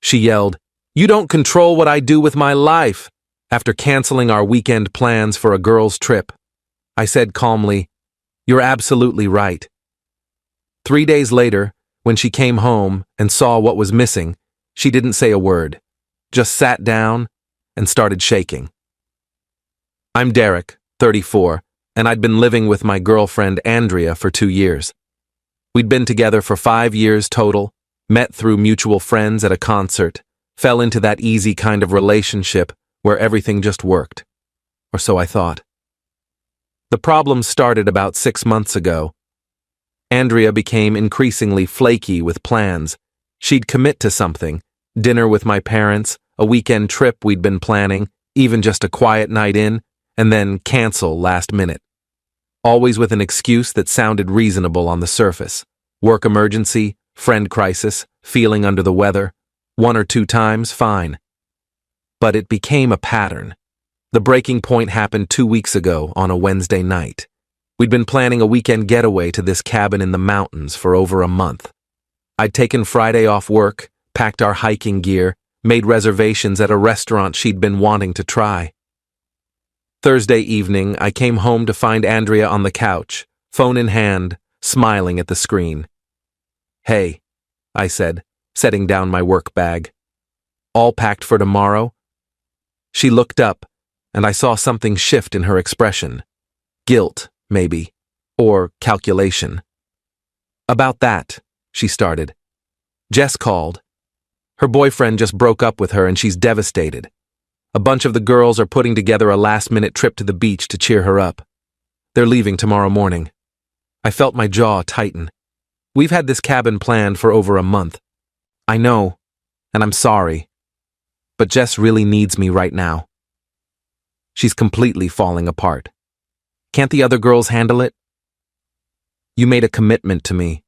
She yelled, "You don't control what I do with my life," after canceling our weekend plans for a girls' trip. I said calmly, "You're absolutely right." 3 days later, when she came home and saw what was missing, she didn't say a word, just sat down and started shaking. I'm Derek, 34, and I'd been living with my girlfriend Andrea for 2 years. We'd been together for 5 years total, met through mutual friends at a concert, fell into that easy kind of relationship where everything just worked. Or so I thought. The problem started about 6 months ago. Andrea became increasingly flaky with plans. She'd commit to something, dinner with my parents, a weekend trip we'd been planning, even just a quiet night in, and then cancel last minute. Always with an excuse that sounded reasonable on the surface. Work emergency, friend crisis, feeling under the weather. 1 or 2 times, fine. But it became a pattern. The breaking point happened 2 weeks ago on a Wednesday night. We'd been planning a weekend getaway to this cabin in the mountains for over a month. I'd taken Friday off work, packed our hiking gear, made reservations at a restaurant she'd been wanting to try. Thursday evening, I came home to find Andrea on the couch, phone in hand, smiling at the screen. "Hey," I said, setting down my work bag. "All packed for tomorrow?" She looked up, and I saw something shift in her expression. Guilt, maybe, or calculation. "About that," she started. "Jess called. Her boyfriend just broke up with her and she's devastated. A bunch of the girls are putting together a last-minute trip to the beach to cheer her up. They're leaving tomorrow morning." I felt my jaw tighten. "We've had this cabin planned for over a month. I know, and I'm sorry. But Jess really needs me right now. She's completely falling apart. Can't the other girls handle it? You made a commitment to me.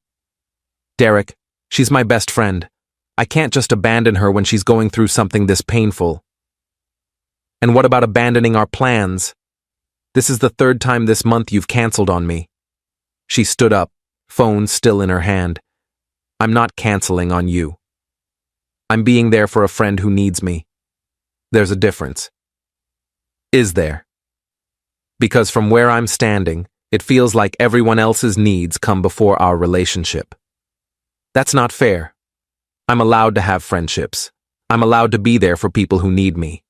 Derek, she's my best friend. I can't just abandon her when she's going through something this painful. And what about abandoning our plans? This is the 3rd time this month you've canceled on me." She stood up, phone still in her hand. "I'm not canceling on you. I'm being there for a friend who needs me. There's a difference." Is there? Because from where I'm standing, it feels like everyone else's needs come before our relationship. That's not fair. I'm allowed to have friendships. I'm allowed to be there for people who need me.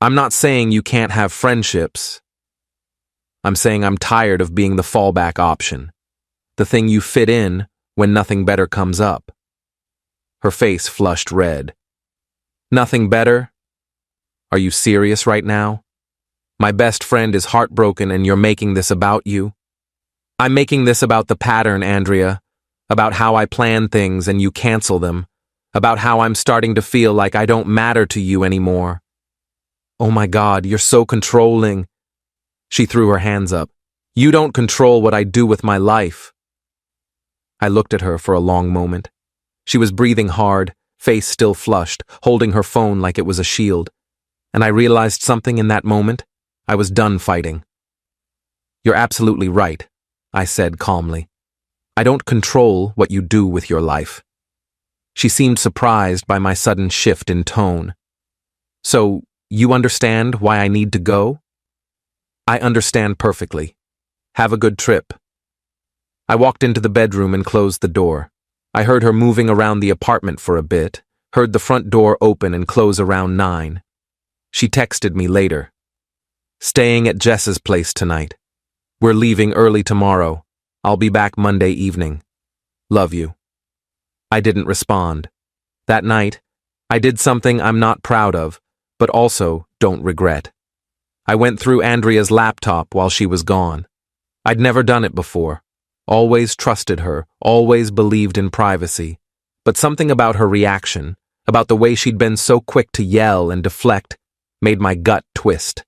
I'm not saying you can't have friendships. I'm saying I'm tired of being the fallback option, the thing you fit in when nothing better comes up. Her face flushed red. Nothing better? Are you serious right now? My best friend is heartbroken and you're making this about you? I'm making this about the pattern, Andrea, about how I plan things and you cancel them, about how I'm starting to feel like I don't matter to you anymore. Oh my God, you're so controlling. She threw her hands up. You don't control what I do with my life. I looked at her for a long moment. She was breathing hard, face still flushed, holding her phone like it was a shield. And I realized something in that moment. I was done fighting. You're absolutely right, I said calmly. I don't control what you do with your life. She seemed surprised by my sudden shift in tone. So, you understand why I need to go? I understand perfectly. Have a good trip. I walked into the bedroom and closed the door. I heard her moving around the apartment for a bit, heard the front door open and close around 9. She texted me later. Staying at Jess's place tonight. We're leaving early tomorrow. I'll be back Monday evening. Love you. I didn't respond. That night, I did something I'm not proud of, but also don't regret. I went through Andrea's laptop while she was gone. I'd never done it before. Always trusted her, always believed in privacy. But something about her reaction, about the way she'd been so quick to yell and deflect, made my gut twist.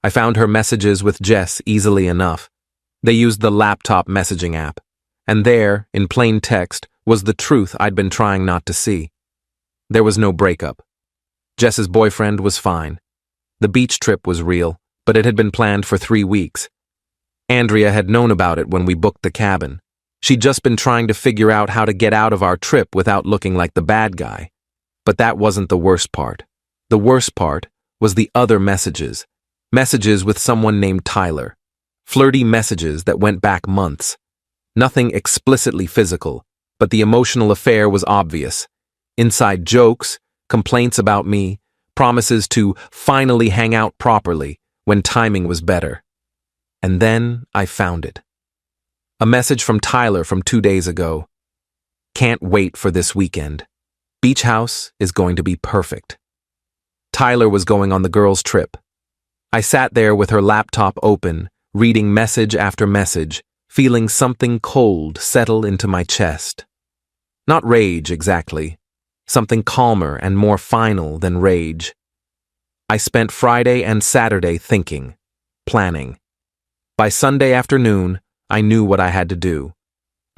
I found her messages with Jess easily enough. They used the laptop messaging app. And there, in plain text, was the truth I'd been trying not to see. There was no breakup. Jess's boyfriend was fine. The beach trip was real, but it had been planned for 3 weeks. Andrea had known about it when we booked the cabin. She'd just been trying to figure out how to get out of our trip without looking like the bad guy. But that wasn't the worst part. The worst part was the other messages. Messages with someone named Tyler. Flirty messages that went back months. Nothing explicitly physical, but the emotional affair was obvious. Inside jokes, complaints about me, promises to finally hang out properly when timing was better. And then I found it. A message from Tyler from 2 days ago. Can't wait for this weekend. Beach house is going to be perfect. Tyler was going on the girls' trip. I sat there with her laptop open, reading message after message, feeling something cold settle into my chest. Not rage, exactly. Something calmer and more final than rage. I spent Friday and Saturday thinking, planning. By Sunday afternoon, I knew what I had to do.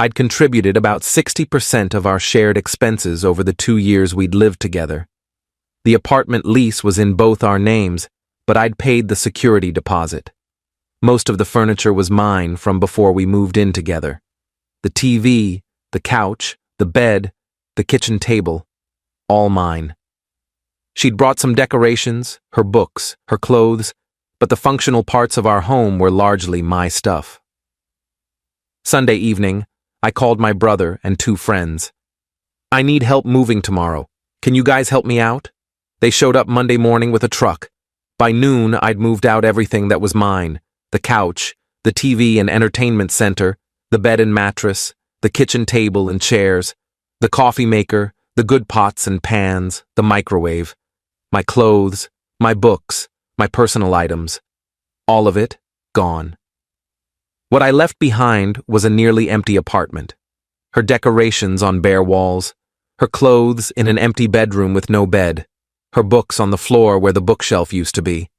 I'd contributed about 60% of our shared expenses over the 2 years we'd lived together. The apartment lease was in both our names, but I'd paid the security deposit. Most of the furniture was mine from before we moved in together. The TV, the couch, the bed, the kitchen table, all mine. She'd brought some decorations, her books, her clothes, but the functional parts of our home were largely my stuff. Sunday evening, I called my brother and 2 friends. I need help moving tomorrow. Can you guys help me out? They showed up Monday morning with a truck. By noon, I'd moved out everything that was mine. The couch, the TV and entertainment center, the bed and mattress, the kitchen table and chairs, the coffee maker, the good pots and pans, the microwave, my clothes, my books, my personal items. All of it, gone. What I left behind was a nearly empty apartment. Her decorations on bare walls, her clothes in an empty bedroom with no bed, her books on the floor where the bookshelf used to be.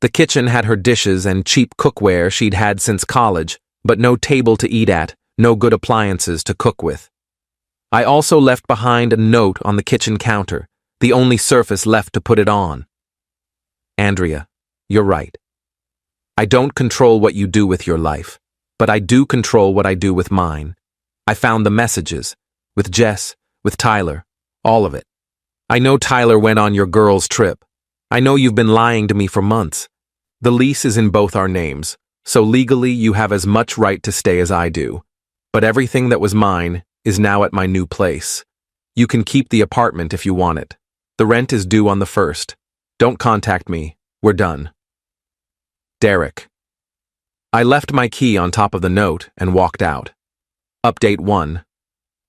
The kitchen had her dishes and cheap cookware she'd had since college, but no table to eat at, no good appliances to cook with. I also left behind a note on the kitchen counter, the only surface left to put it on. Andrea, you're right. I don't control what you do with your life, but I do control what I do with mine. I found the messages, with Jess, with Tyler, all of it. I know Tyler went on your girls' trip. I know you've been lying to me for months. The lease is in both our names, so legally you have as much right to stay as I do. But everything that was mine is now at my new place. You can keep the apartment if you want it. The rent is due on the 1st. Don't contact me. We're done. Derek. I left my key on top of the note and walked out. Update 1.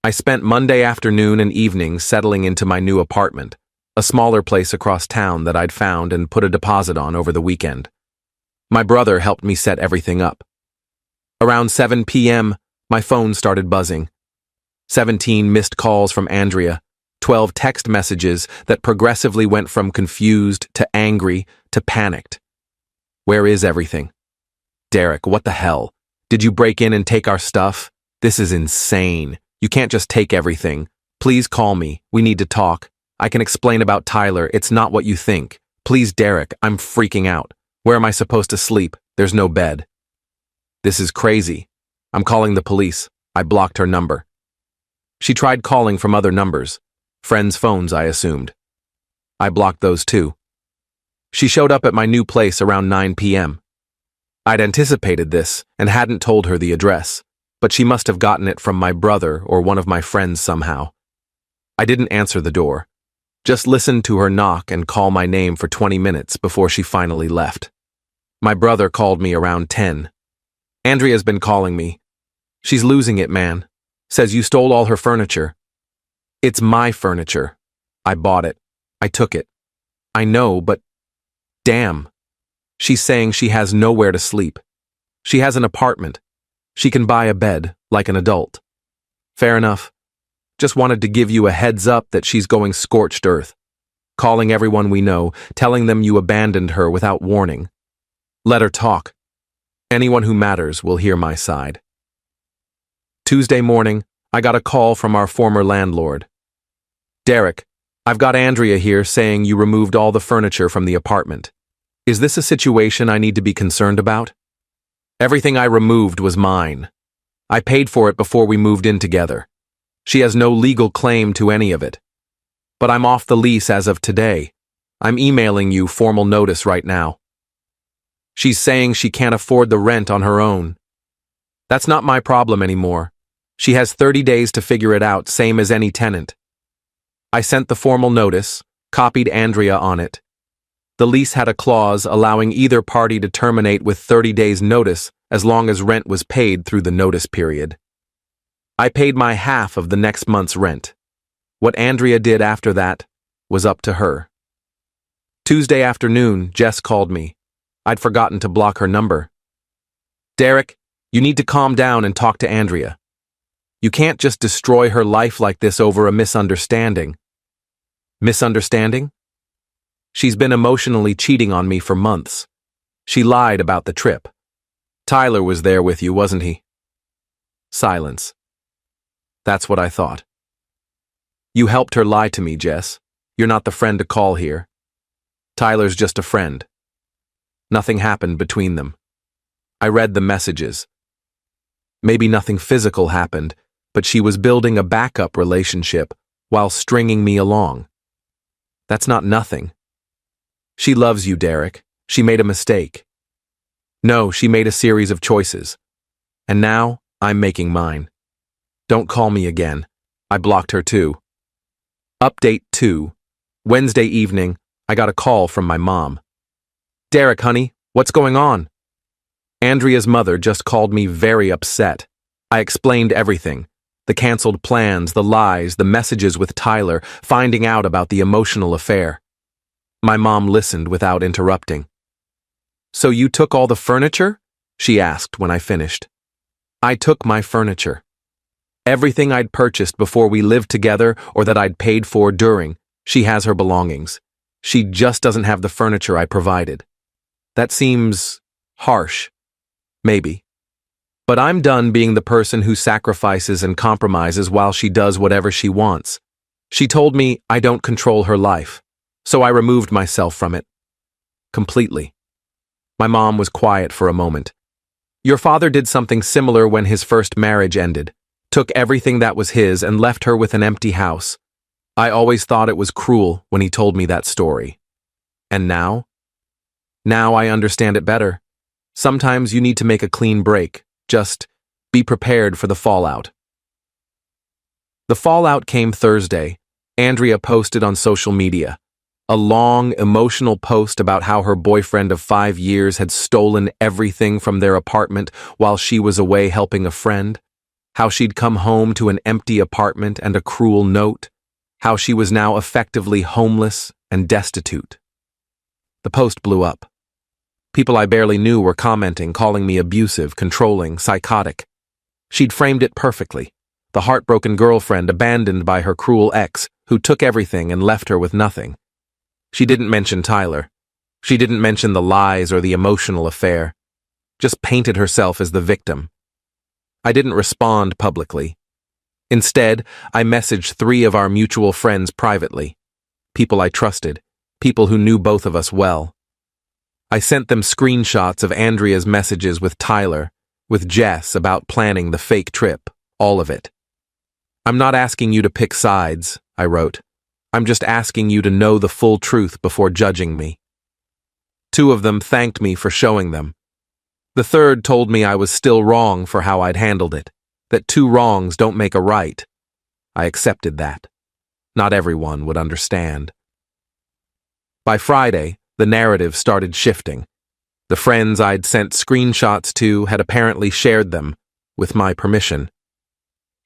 I spent Monday afternoon and evening settling into my new apartment, a smaller place across town that I'd found and put a deposit on over the weekend. My brother helped me set everything up. Around 7 p.m., my phone started buzzing. 17 missed calls from Andrea, 12 text messages that progressively went from confused to angry to panicked. Where is everything? Derek, what the hell? Did you break in and take our stuff? This is insane. You can't just take everything. Please call me. We need to talk. I can explain about Tyler. It's not what you think. Please, Derek, I'm freaking out. Where am I supposed to sleep? There's no bed. This is crazy. I'm calling the police. I blocked her number. She tried calling from other numbers. Friends' phones, I assumed. I blocked those too. She showed up at my new place around 9 p.m. I'd anticipated this and hadn't told her the address, but she must have gotten it from my brother or one of my friends somehow. I didn't answer the door, just listened to her knock and call my name for 20 minutes before she finally left. My brother called me around 10. Andrea's been calling me. She's losing it, man. Says you stole all her furniture. It's my furniture. I bought it. I took it. I know, but damn. She's saying she has nowhere to sleep. She has an apartment. She can buy a bed, like an adult. Fair enough. Just wanted to give you a heads up that she's going scorched earth. Calling everyone we know, telling them you abandoned her without warning. Let her talk. Anyone who matters will hear my side. Tuesday morning, I got a call from our former landlord. Derek, I've got Andrea here saying you removed all the furniture from the apartment. Is this a situation I need to be concerned about? Everything I removed was mine. I paid for it before we moved in together. She has no legal claim to any of it. But I'm off the lease as of today. I'm emailing you formal notice right now. She's saying she can't afford the rent on her own. That's not my problem anymore. She has 30 days to figure it out, same as any tenant. I sent the formal notice, copied Andrea on it. The lease had a clause allowing either party to terminate with 30 days' notice as long as rent was paid through the notice period. I paid my half of the next month's rent. What Andrea did after that was up to her. Tuesday afternoon, Jess called me. I'd forgotten to block her number. Derek, you need to calm down and talk to Andrea. You can't just destroy her life like this over a misunderstanding. Misunderstanding? She's been emotionally cheating on me for months. She lied about the trip. Tyler was there with you, wasn't he? Silence. That's what I thought. You helped her lie to me, Jess. You're not the friend to call here. Tyler's just a friend. Nothing happened between them. I read the messages. Maybe nothing physical happened, but she was building a backup relationship while stringing me along. That's not nothing. She loves you, Derek. She made a mistake. No, she made a series of choices. And now, I'm making mine. Don't call me again. I blocked her too. Update 2. Wednesday evening, I got a call from my mom. Derek, honey, what's going on? Andrea's mother just called me very upset. I explained everything. The canceled plans, the lies, the messages with Tyler, finding out about the emotional affair. My mom listened without interrupting. So you took all the furniture? She asked when I finished. I took my furniture. Everything I'd purchased before we lived together or that I'd paid for during. She has her belongings. She just doesn't have the furniture I provided. That seems harsh. Maybe. But I'm done being the person who sacrifices and compromises while she does whatever she wants. She told me I don't control her life, so I removed myself from it. Completely. My mom was quiet for a moment. Your father did something similar when his first marriage ended, took everything that was his and left her with an empty house. I always thought it was cruel when he told me that story. And now? Now I understand it better. Sometimes you need to make a clean break. Just be prepared for the fallout. The fallout came Thursday. Andrea posted on social media. A long, emotional post about how her boyfriend of 5 years had stolen everything from their apartment while she was away helping a friend. How she'd come home to an empty apartment and a cruel note. How she was now effectively homeless and destitute. The post blew up. People I barely knew were commenting, calling me abusive, controlling, psychotic. She'd framed it perfectly. The heartbroken girlfriend abandoned by her cruel ex, who took everything and left her with nothing. She didn't mention Tyler. She didn't mention the lies or the emotional affair. Just painted herself as the victim. I didn't respond publicly. Instead, I messaged 3 of our mutual friends privately. People I trusted. People who knew both of us well. I sent them screenshots of Andrea's messages with Tyler, with Jess about planning the fake trip, all of it. I'm not asking you to pick sides, I wrote. I'm just asking you to know the full truth before judging me. 2 of them thanked me for showing them. The third told me I was still wrong for how I'd handled it, that 2 wrongs don't make a right. I accepted that. Not everyone would understand. By Friday, the narrative started shifting. The friends I'd sent screenshots to had apparently shared them, with my permission.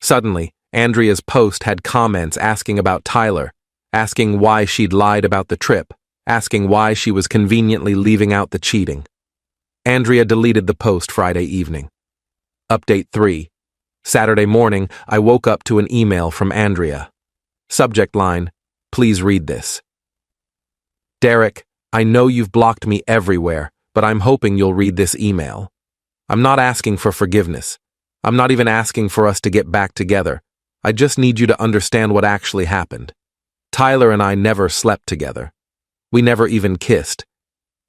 Suddenly, Andrea's post had comments asking about Tyler, asking why she'd lied about the trip, asking why she was conveniently leaving out the cheating. Andrea deleted the post Friday evening. Update 3. Saturday morning, I woke up to an email from Andrea. Subject line, please read this. Derek, I know you've blocked me everywhere, but I'm hoping you'll read this email. I'm not asking for forgiveness. I'm not even asking for us to get back together. I just need you to understand what actually happened. Tyler and I never slept together. We never even kissed.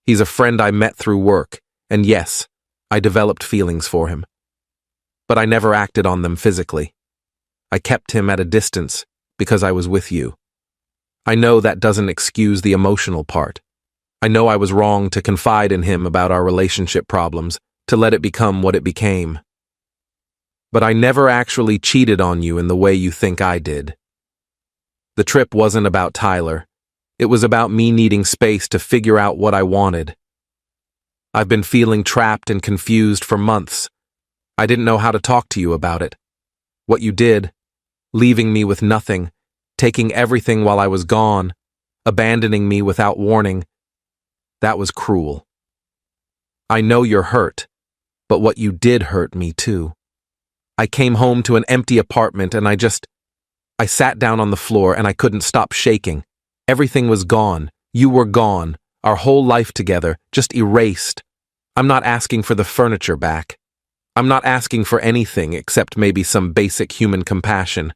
He's a friend I met through work, and yes, I developed feelings for him. But I never acted on them physically. I kept him at a distance because I was with you. I know that doesn't excuse the emotional part. I know I was wrong to confide in him about our relationship problems, to let it become what it became. But I never actually cheated on you in the way you think I did. The trip wasn't about Tyler. It was about me needing space to figure out what I wanted. I've been feeling trapped and confused for months. I didn't know how to talk to you about it. What you did, leaving me with nothing, taking everything while I was gone, abandoning me without warning, that was cruel. I know you're hurt, but what you did hurt me too. I came home to an empty apartment and I sat down on the floor and I couldn't stop shaking. Everything was gone. You were gone. Our whole life together, just erased. I'm not asking for the furniture back. I'm not asking for anything except maybe some basic human compassion.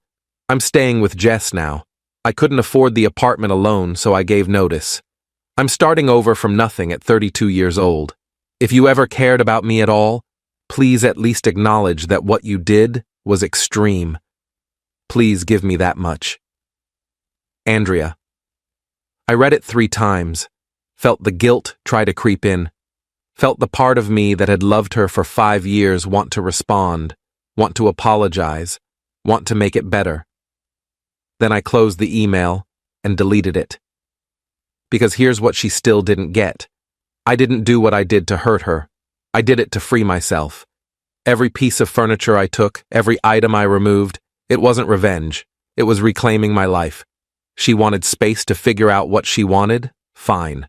I'm staying with Jess now. I couldn't afford the apartment alone, so I gave notice. I'm starting over from nothing at 32 years old. If you ever cared about me at all, please at least acknowledge that what you did was extreme. Please give me that much. Andrea. I read it 3 times, felt the guilt try to creep in, felt the part of me that had loved her for 5 years want to respond, want to apologize, want to make it better. Then I closed the email and deleted it. Because here's what she still didn't get. I didn't do what I did to hurt her. I did it to free myself. Every piece of furniture I took, every item I removed, it wasn't revenge. It was reclaiming my life. She wanted space to figure out what she wanted? Fine.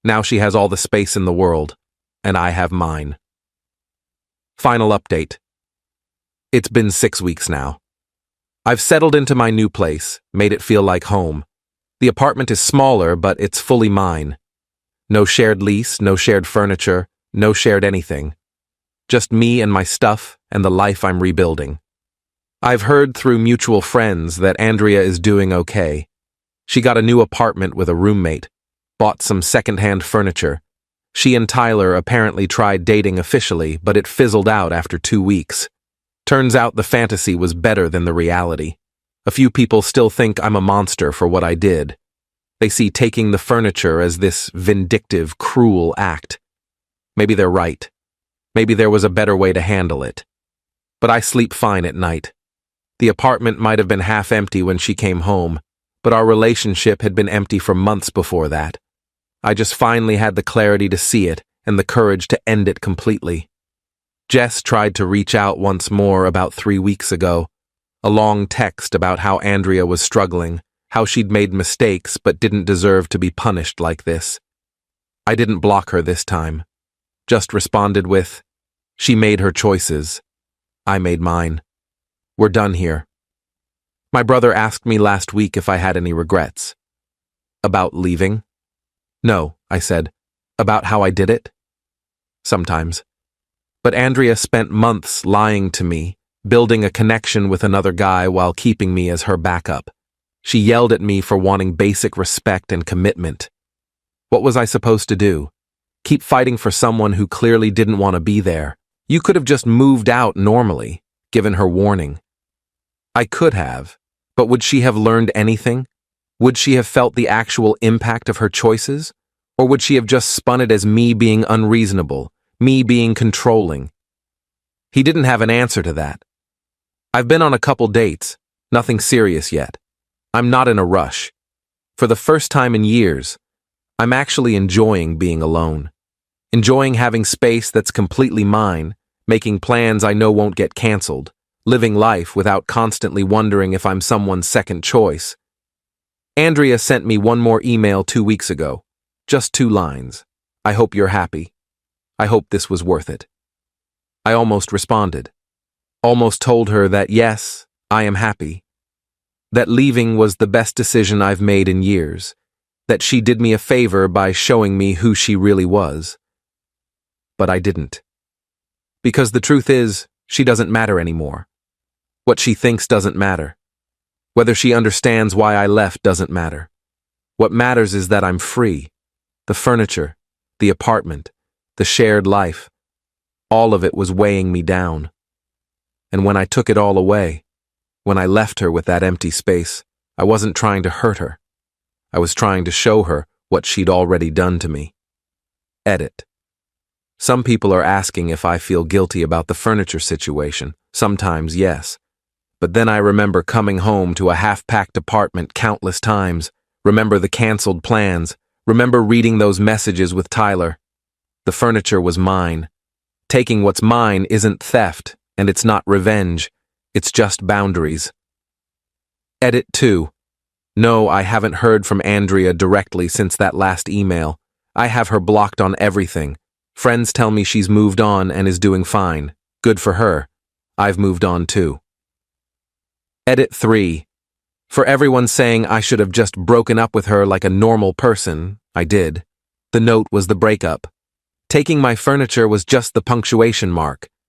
Now she has all the space in the world, and I have mine. Final update. It's been 6 weeks now. I've settled into my new place, made it feel like home. The apartment is smaller, but it's fully mine. No shared lease, no shared furniture, no shared anything. Just me and my stuff and the life I'm rebuilding. I've heard through mutual friends that Andrea is doing okay. She got a new apartment with a roommate, bought some secondhand furniture. She and Tyler apparently tried dating officially, but it fizzled out after 2 weeks. Turns out the fantasy was better than the reality. A few people still think I'm a monster for what I did. They see taking the furniture as this vindictive, cruel act. Maybe they're right. Maybe there was a better way to handle it. But I sleep fine at night. The apartment might have been half empty when she came home, but our relationship had been empty for months before that. I just finally had the clarity to see it and the courage to end it completely. Jess tried to reach out once more about 3 weeks ago. A long text about how Andrea was struggling, how she'd made mistakes but didn't deserve to be punished like this. I didn't block her this time. Just responded with, "She made her choices. I made mine. We're done here." My brother asked me last week if I had any regrets. About leaving? No, I said. About how I did it? Sometimes. But Andrea spent months lying to me, building a connection with another guy while keeping me as her backup. She yelled at me for wanting basic respect and commitment. What was I supposed to do? Keep fighting for someone who clearly didn't want to be there? You could have just moved out normally, given her warning. I could have, but would she have learned anything? Would she have felt the actual impact of her choices? Or would she have just spun it as me being unreasonable, me being controlling? He didn't have an answer to that. I've been on a couple dates, nothing serious yet. I'm not in a rush. For the first time in years, I'm actually enjoying being alone. Enjoying having space that's completely mine, making plans I know won't get canceled, living life without constantly wondering if I'm someone's second choice. Andrea sent me one more email 2 weeks ago. Just 2 lines. I hope you're happy. I hope this was worth it. I almost responded. Almost told her that yes, I am happy. That leaving was the best decision I've made in years. That she did me a favor by showing me who she really was. But I didn't. Because the truth is, she doesn't matter anymore. What she thinks doesn't matter. Whether she understands why I left doesn't matter. What matters is that I'm free. The furniture, the apartment, the shared life, all of it was weighing me down. And when I took it all away, when I left her with that empty space, I wasn't trying to hurt her. I was trying to show her what she'd already done to me. Edit. Some people are asking if I feel guilty about the furniture situation. Sometimes, yes. But then I remember coming home to a half-packed apartment countless times, remember the canceled plans, remember reading those messages with Tyler. The furniture was mine. Taking what's mine isn't theft, and it's not revenge. It's just boundaries. Edit 2. No, I haven't heard from Andrea directly since that last email. I have her blocked on everything. Friends tell me she's moved on and is doing fine. Good for her. I've moved on too. Edit 3. For everyone saying I should have just broken up with her like a normal person, I did. The note was the breakup. Taking my furniture was just the punctuation mark.